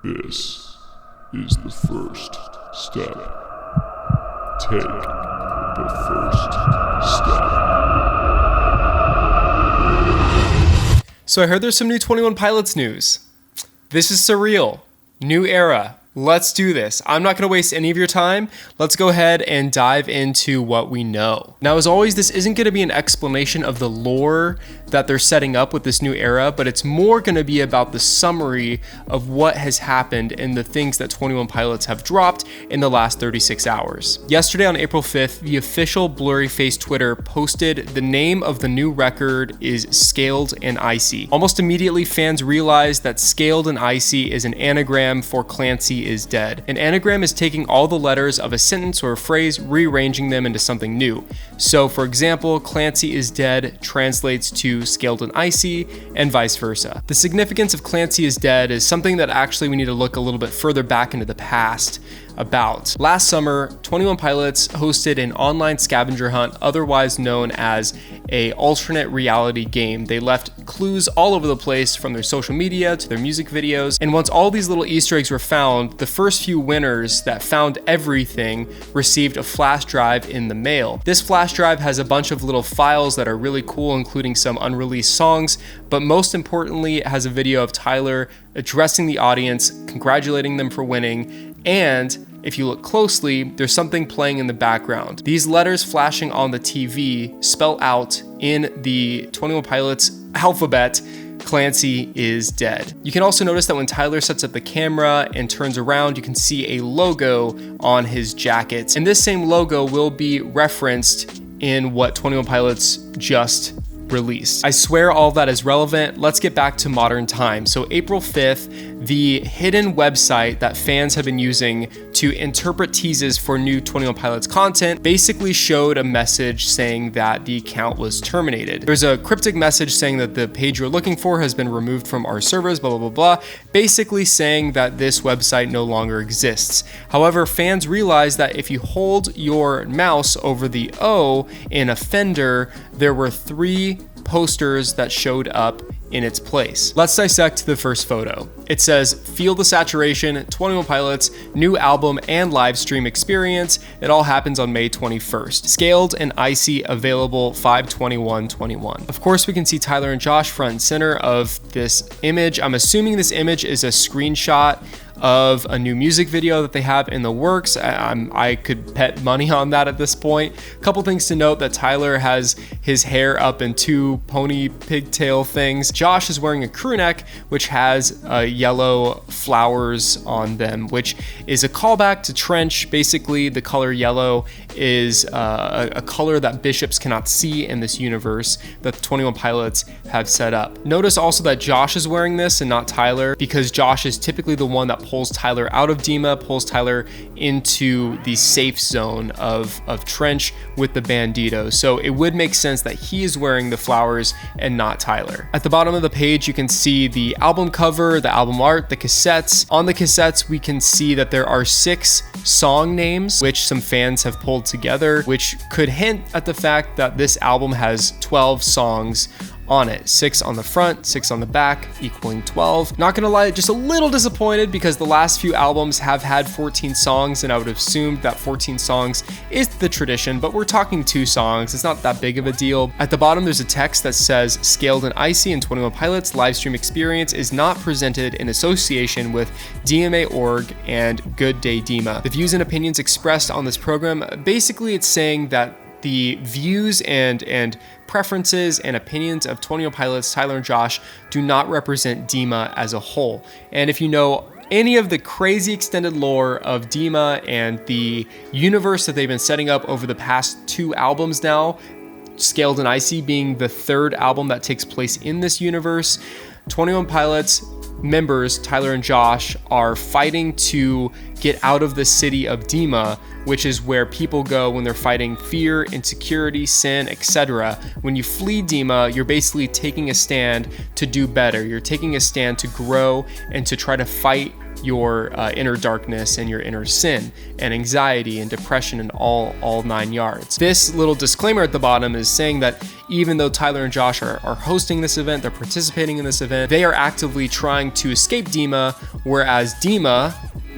This is the first step. Take the first step. So I heard there's some new 21 Pilots news. This is surreal. New era. Let's do this. I'm not going to waste any of your time. Let's go ahead and dive into what we know. Now, as always, this isn't going to be an explanation of the lore that they're setting up with this new era, but it's more going to be about the summary of what has happened and the things that 21 Pilots have dropped in the last 36 hours. Yesterday on April 5th, the official Blurry Face Twitter posted the name of the new record is Scaled and Icy. Almost immediately, fans realized that Scaled and Icy is an anagram for Clancy is dead. An anagram is taking all the letters of a sentence or a phrase, rearranging them into something new. So, for example, Clancy is dead translates to Scaled and Icy, and vice versa. The significance of Clancy is dead is something that actually we need to look a little bit further back into the past about. Last summer, 21 Pilots hosted an online scavenger hunt, otherwise known as a alternate reality game. They left clues all over the place from their social media to their music videos, and once all these little Easter eggs were found, the first few winners that found everything received a flash drive in the mail. This flash drive has a bunch of little files that are really cool, including some unreleased songs, but most importantly, it has a video of Tyler addressing the audience, congratulating them for winning, and if you look closely, there's something playing in the background. These letters flashing on the TV spell out in the 21 Pilots alphabet, Clancy is dead. You can also notice that when Tyler sets up the camera and turns around, you can see a logo on his jacket. And this same logo will be referenced in what 21 Pilots just released. I swear all that is relevant. Let's get back to modern time. So April 5th, the hidden website that fans have been using to interpret teases for new 21 Pilots content basically showed a message saying that the account was terminated. There's a cryptic message saying that the page you're looking for has been removed from our servers, blah, blah, blah, blah, basically saying that this website no longer exists. However, fans realized that if you hold your mouse over the O in Offender, there were 3 posters that showed up in its place. Let's dissect the first photo. It says, "Feel the Saturation, 21 Pilots, new album and live stream experience." It all happens on May 21st. Scaled and Icy available 5/21/21. Of course, we can see Tyler and Josh front and center of this image. I'm assuming this image is a screenshot of a new music video that they have in the works. I could bet money on that at this point. A couple things to note: that Tyler has his hair up in 2 pony pigtail things. Josh is wearing a crew neck, which has yellow flowers on them, which is a callback to Trench. Basically, the color yellow is a color that bishops cannot see in this universe that the 21 Pilots have set up. Notice also that Josh is wearing this and not Tyler, because Josh is typically the one that pulls Tyler out of Dima, pulls Tyler into the safe zone of Trench with the Bandito. So it would make sense that he is wearing the flowers and not Tyler. At the bottom of the page, you can see the album cover, the album art, the cassettes. On the cassettes, we can see that there are 6 song names, which some fans have pulled together, which could hint at the fact that this album has 12 songs on it. 6 on the front, 6 on the back, equaling 12. Not gonna lie, just a little disappointed because the last few albums have had 14 songs, and I would have assumed that 14 songs is the tradition, but we're talking 2 songs. It's not that big of a deal. At the bottom, there's a text that says, "Scaled and Icy and 21 Pilots live stream experience is not presented in association with dmaorg and Good Day Dima. The views and opinions expressed on this program," basically it's saying that the views and preferences and opinions of 21 Pilots, Tyler and Josh do not represent Dima as a whole. And if you know any of the crazy extended lore of Dima and the universe that they've been setting up over the past 2 albums now, Scaled and Icy being the 3rd album that takes place in this universe, 21 Pilots members, Tyler and Josh, are fighting to get out of the city of Dima, which is where people go when they're fighting fear, insecurity, sin, etc. When you flee Dima, you're basically taking a stand to do better. You're taking a stand to grow and to try to fight your inner darkness and your inner sin and anxiety and depression and all 9 yards. This little disclaimer at the bottom is saying that even though Tyler and Josh are hosting this event, they're participating in this event, they are actively trying to escape Dima, whereas Dima,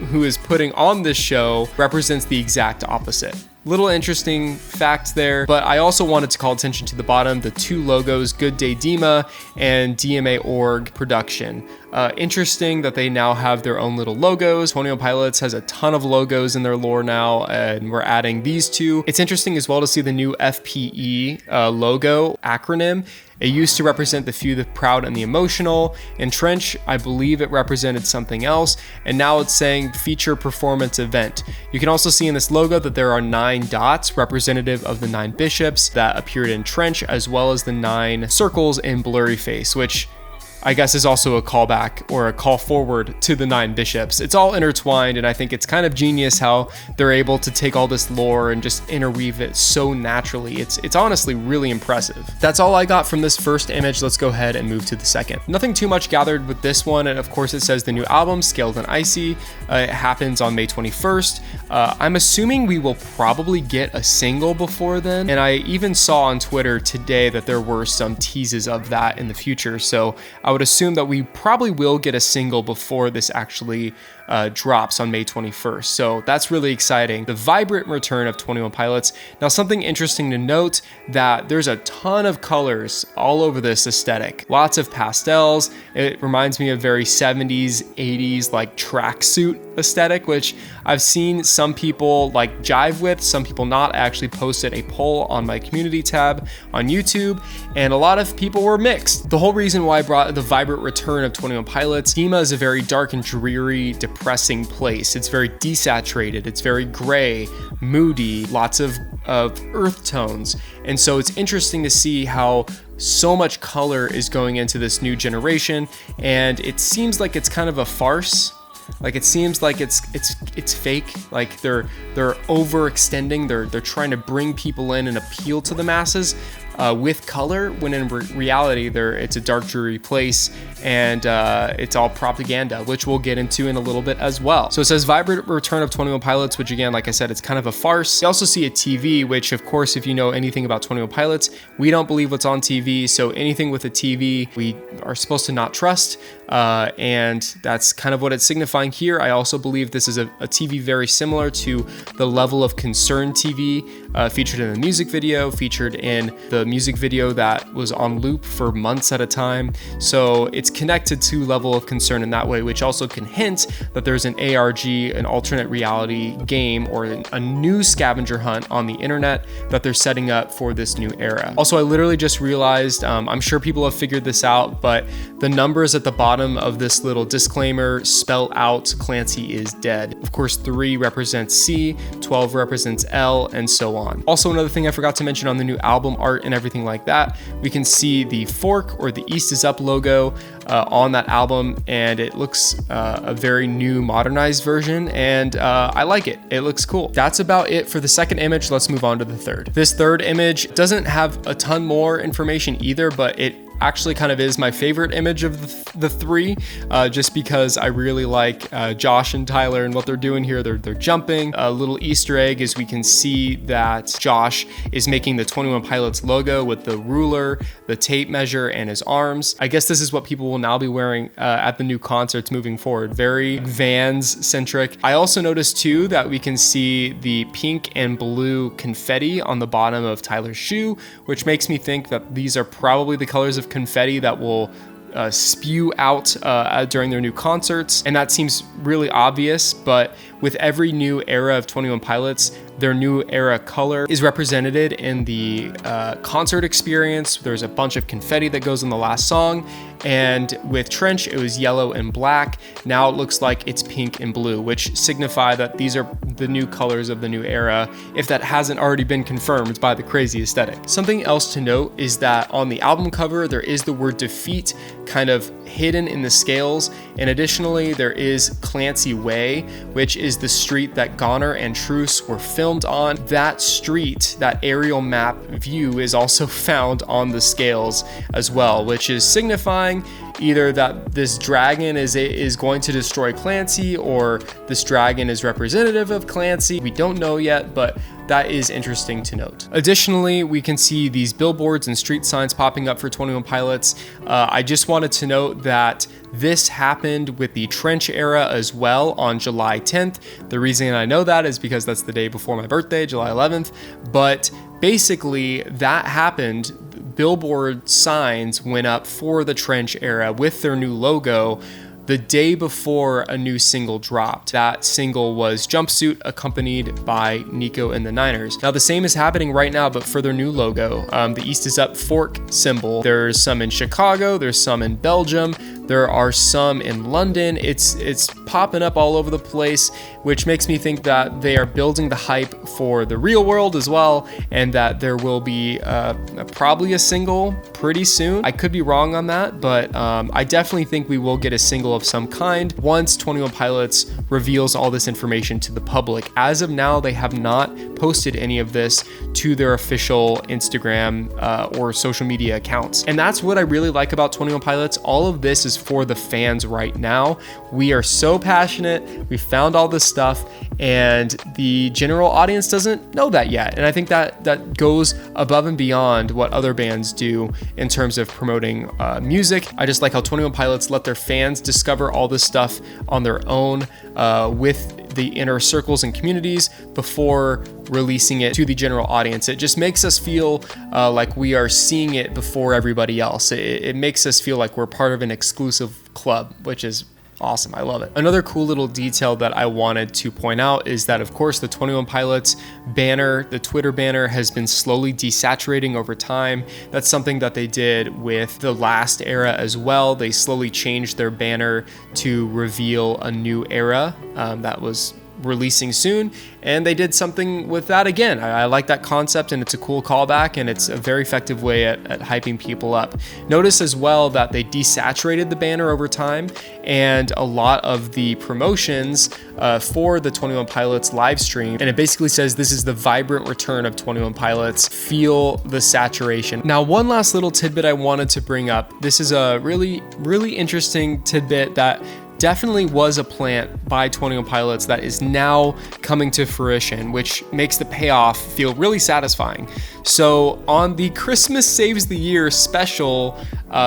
who is putting on this show, represents the exact opposite. Little interesting fact there, but I also wanted to call attention to the bottom, the 2 logos, Good Day Dima and dmaorg production. Interesting that they now have their own little logos. 21 Pilots has a ton of logos in their lore now, and we're adding these 2. It's interesting as well to see the new FPE logo acronym. It used to represent the few, the proud, and the emotional. In Trench, I believe it represented something else, and now it's saying feature performance event. You can also see in this logo that there are 9 dots representative of the 9 bishops that appeared in Trench, as well as the 9 circles in Blurry Face, which I guess is also a callback or a call forward to the 9 bishops. It's all intertwined, and I think it's kind of genius how they're able to take all this lore and just interweave it so naturally. It's honestly really impressive. That's all I got from this first image. Let's go ahead and move to the second. Nothing too much gathered with this one, and of course it says the new album, Scaled and Icy. It happens on May 21st. I'm assuming we will probably get a single before then, and I even saw on Twitter today that there were some teases of that in the future, so I would assume that we probably will get a single before this actually drops on May 21st. So that's really exciting. The vibrant return of 21 Pilots. Now, something interesting to note that there's a ton of colors all over this aesthetic. Lots of pastels. It reminds me of very 70s, 80s like tracksuit aesthetic, which I've seen some people like jive with, some people not. I actually posted a poll on my community tab on YouTube, and a lot of people were mixed. The whole reason why I brought the vibrant return of 21 Pilots, Dima is a very dark and dreary, depressing place. It's very desaturated, it's very gray, moody, lots of earth tones. And so it's interesting to see how so much color is going into this new generation, and it seems like it's kind of a farce. Like, it seems like it's fake. Like they're overextending. They're trying to bring people in and appeal to the masses with color, when in reality it's a dark, dreary place, and it's all propaganda, which we'll get into in a little bit as well. So it says vibrant return of 21 Pilots, which again, like I said, it's kind of a farce. You also see a TV, which of course, if you know anything about 21 Pilots, we don't believe what's on TV. So anything with a TV, we are supposed to not trust. And that's kind of what it's signifying here. I also believe this is a TV very similar to the Level of Concern TV featured in the music video, featured in the music video that was on loop for months at a time. So it's connected to Level of Concern in that way, which also can hint that there's an ARG, an alternate reality game, or a new scavenger hunt on the internet that they're setting up for this new era. Also, I literally just realized, I'm sure people have figured this out, but the numbers at the bottom of this little disclaimer spell out Clancy is dead. Of course, 3 represents C, 12 represents L, and so on. Also, another thing I forgot to mention on the new album art and everything like that, we can see the fork or the East is Up logo on that album, and it looks a very new modernized version, and I like it. It looks cool. That's about it for the second image. Let's move on to the third. This third image doesn't have a ton more information either, but it actually kind of is my favorite image of the 3, just because I really like Josh and Tyler and what they're doing here. They're jumping. A little Easter egg is we can see that Josh is making the 21 Pilots logo with the ruler, the tape measure, and his arms. I guess this is what people will now be wearing at the new concerts moving forward. Very Vans centric. I also noticed too that we can see the pink and blue confetti on the bottom of Tyler's shoe, which makes me think that these are probably the colors of confetti that will spew out during their new concerts, and that seems really obvious. But with every new era of 21 Pilots, their new era color is represented in the concert experience. There's a bunch of confetti that goes in the last song, and with Trench it was yellow and black. Now it looks like it's pink and blue, which signify that these are the new colors of the new era, if that hasn't already been confirmed by the crazy aesthetic. Something else to note is that on the album cover there is the word defeat kind of hidden in the scales. And additionally, there is Clancy Way, which is the street that Goner and Truce were filmed on. That street, that aerial map view, is also found on the scales as well, which is signifying either that this dragon is going to destroy Clancy, or this dragon is representative of Clancy. We don't know yet, but that is interesting to note. Additionally, we can see these billboards and street signs popping up for 21 Pilots. I just wanted to note that this happened with the Trench era as well on July 10th. The reason I know that is because that's the day before my birthday, July 11th. But basically, that happened. Billboard signs went up for the Trench era with their new logo the day before a new single dropped. That single was Jumpsuit, accompanied by Nico and the Niners. Now the same is happening right now, but for their new logo. The East is Up fork symbol. There's some in Chicago, there's some in Belgium, there are some in London. It's popping up all over the place, which makes me think that they are building the hype for the real world as well, and that there will be probably a single pretty soon. I could be wrong on that, but I definitely think we will get a single of some kind once 21 Pilots reveals all this information to the public. As of now, they have not posted any of this to their official Instagram or social media accounts. And that's what I really like about 21 Pilots. All of this is for the fans right now. We are so passionate. We found all this stuff, and the general audience doesn't know that yet. And I think that goes above and beyond what other bands do in terms of promoting music. I just like how 21 Pilots let their fans discover all this stuff on their own with the inner circles and communities before releasing it to the general audience. It just makes us feel like we are seeing it before everybody else. It makes us feel like we're part of an exclusive club, which is awesome. I love it. Another cool little detail that I wanted to point out is that, of course, the 21 Pilots banner, the Twitter banner, has been slowly desaturating over time. That's something that they did with the last era as well. They slowly changed their banner to reveal a new era that was releasing soon, and they did something with that again. I like that concept, and it's a cool callback, and it's a very effective way at hyping people up. Notice as well that they desaturated the banner over time, and a lot of the promotions for the 21 Pilots live stream, and it basically says this is the vibrant return of 21 Pilots. Feel the saturation. Now, one last little tidbit I wanted to bring up. This is a really, really interesting tidbit that definitely was a plant by 21 Pilots that is now coming to fruition, which makes the payoff feel really satisfying. So on the Christmas Saves the Year special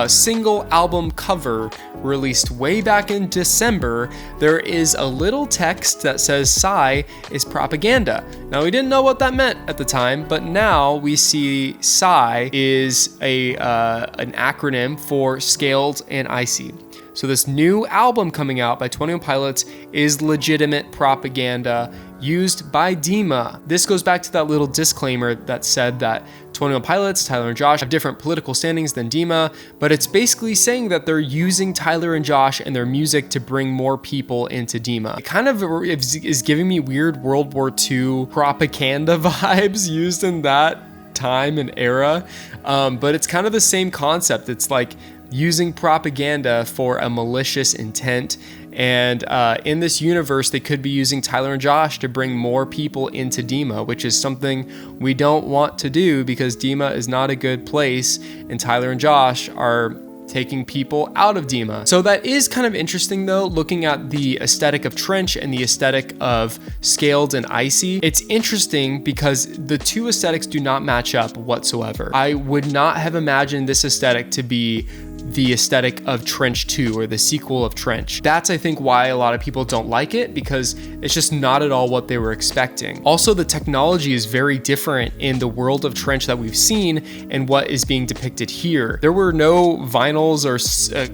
single album cover released way back in December, there is a little text that says Psy is propaganda. Now, we didn't know what that meant at the time, but now we see Psy is an acronym for Scaled and Icy. So this new album coming out by 21 Pilots is legitimate propaganda used by Dima. This goes back to that little disclaimer that said that 21 Pilots, Tyler and Josh, have different political standings than Dima, but it's basically saying that they're using Tyler and Josh and their music to bring more people into Dima. It kind of is giving me weird World War II propaganda vibes used in that time and era, but it's kind of the same concept. It's like using propaganda for a malicious intent. And in this universe, they could be using Tyler and Josh to bring more people into Dima, which is something we don't want to do because Dima is not a good place, and Tyler and Josh are taking people out of Dima. So that is kind of interesting though, looking at the aesthetic of Trench and the aesthetic of Scaled and Icy. It's interesting because the two aesthetics do not match up whatsoever. I would not have imagined this aesthetic to be the aesthetic of Trench 2 or the sequel of Trench. That's, I think, why a lot of people don't like it, because it's just not at all what they were expecting. Also, the technology is very different in the world of Trench that we've seen and what is being depicted here. There were no vinyls or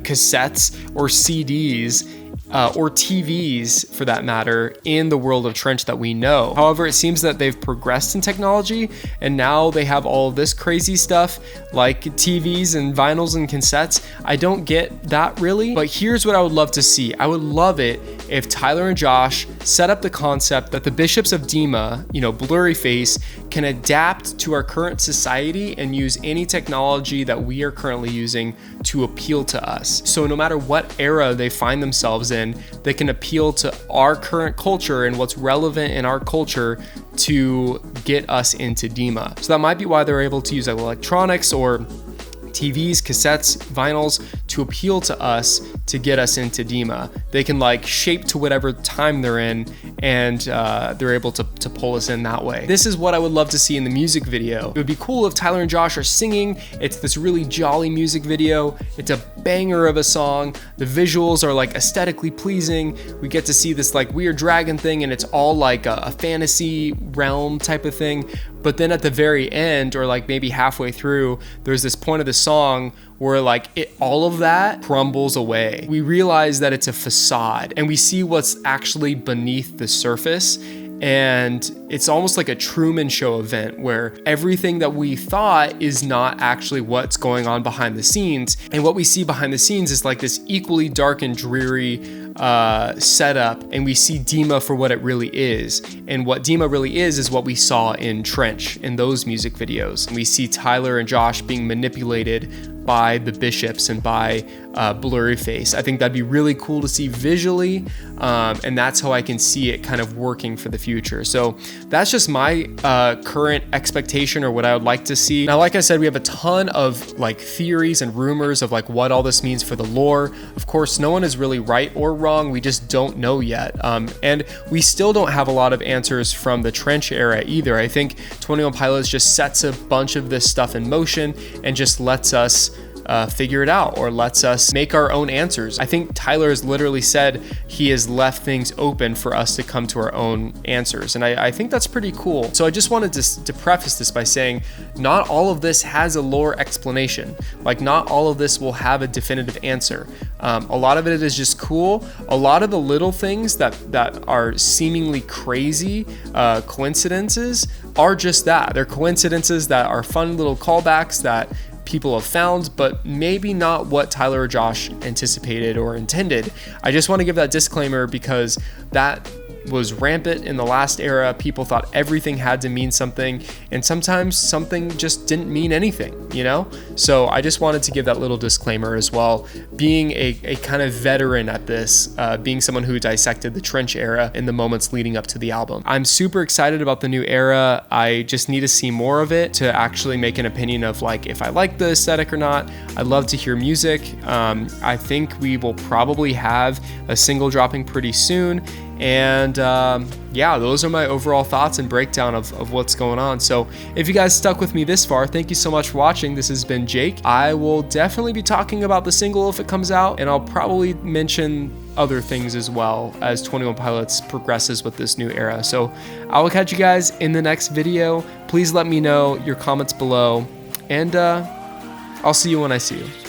cassettes or CDs or TVs for that matter in the world of Trench that we know. However, it seems that they've progressed in technology and now they have all of this crazy stuff like TVs and vinyls and cassettes. I don't get that really, but here's what I would love to see. I would love it if Tyler and Josh set up the concept that the bishops of Dima, Blurryface, can adapt to our current society and use any technology that we are currently using to appeal to us. So no matter what era they find themselves in, they can appeal to our current culture and what's relevant in our culture to get us into Dima. So that might be why they're able to use electronics or TVs, cassettes, vinyls to appeal to us to get us into Dima. They can shape to whatever time they're in, and they're able to pull us in that way. This is what I would love to see in the music video. It would be cool if Tyler and Josh are singing. It's this really jolly music video. It's a banger of a song. The visuals are aesthetically pleasing. We get to see this weird dragon thing, and it's all a fantasy realm type of thing. But then at the very end, or maybe halfway through, there's this point of the song where all of that crumbles away. We realize that it's a facade, and we see what's actually beneath the surface. And it's almost like a Truman Show event where everything that we thought is not actually what's going on behind the scenes. And what we see behind the scenes is this equally dark and dreary setup, and we see Dima for what it really is. And what Dima really is what we saw in Trench in those music videos. And we see Tyler and Josh being manipulated by the bishops and by Blurryface. I think that'd be really cool to see visually, and that's how I can see it kind of working for the future. So that's just my current expectation, or what I would like to see. Now, like I said, we have a ton of theories and rumors of what all this means for the lore. Of course, no one is really right or wrong. We just don't know yet. And we still don't have a lot of answers from the Trench era either. I think 21 Pilots just sets a bunch of this stuff in motion and just lets us figure it out, or lets us make our own answers. I think Tyler has literally said he has left things open for us to come to our own answers, and I think that's pretty cool. So I just wanted to preface this by saying not all of this has a lore explanation. Not all of this will have a definitive answer. A lot of it is just cool. A lot of the little things that are seemingly crazy coincidences are just that. They're coincidences that are fun little callbacks that people have found, but maybe not what Tyler or Josh anticipated or intended. I just want to give that disclaimer because that was rampant in the last era. People thought everything had to mean something, and sometimes something just didn't mean anything, So I just wanted to give that little disclaimer as well. Being a kind of veteran at this, being someone who dissected the Trench era in the moments leading up to the album. I'm super excited about the new era. I just need to see more of it to actually make an opinion of if I like the aesthetic or not. I'd love to hear music. I think we will probably have a single dropping pretty soon. And those are my overall thoughts and breakdown of what's going on. So if you guys stuck with me this far, thank you so much for watching. This has been Jake. I will definitely be talking about the single if it comes out, and I'll probably mention other things as well as 21 Pilots progresses with this new era. So I will catch you guys in the next video. Please let me know your comments below, and I'll see you when I see you.